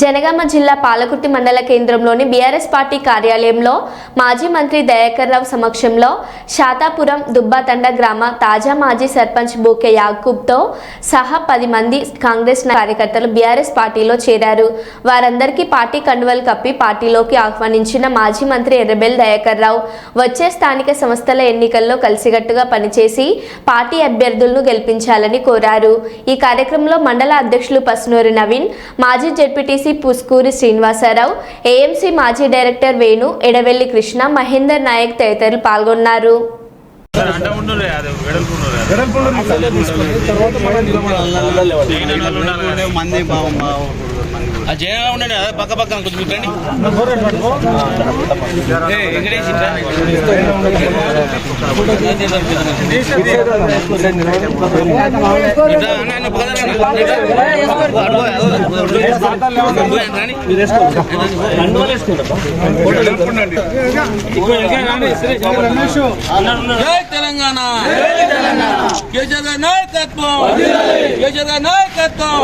జనగామ జిల్లా పాలకుర్తి మండల కేంద్రంలోని బీఆర్ఎస్ పార్టీ కార్యాలయంలో మాజీ మంత్రి దయాకర్ రావు సమక్షంలో శాతాపురం దుబ్బాతండ గ్రామ తాజా మాజీ సర్పంచ్ బూకే యాకూబ్తో సహా 10 మంది కాంగ్రెస్ కార్యకర్తలు బీఆర్ఎస్ పార్టీలో చేరారు. వారందరికీ పార్టీ కండువలు కప్పి పార్టీలోకి ఆహ్వానించిన మాజీ మంత్రి ఎర్రబెల్లి దయాకర్ రావు వచ్చే స్థానిక సంస్థల ఎన్నికల్లో కలిసికట్టుగా పనిచేసి పార్టీ అభ్యర్థులను గెలిపించాలని కోరారు. ఈ కార్యక్రమంలో మండల అధ్యక్షులు పసునూరి నవీన్, మాజీ జెడ్పీటీసీ పుస్కూరి శ్రీనివాసరావు, ఏఎంసీ మాజీ డైరెక్టర్ వేణు, ఎడవెల్లి కృష్ణ, మహేందర్ నాయక్ తదితరులు పాల్గొన్నారు. పక్క పక్కన తెలంగాణ కేసీఆర్ నాయకత్వం, కేసీఆర్ నాయకత్వం,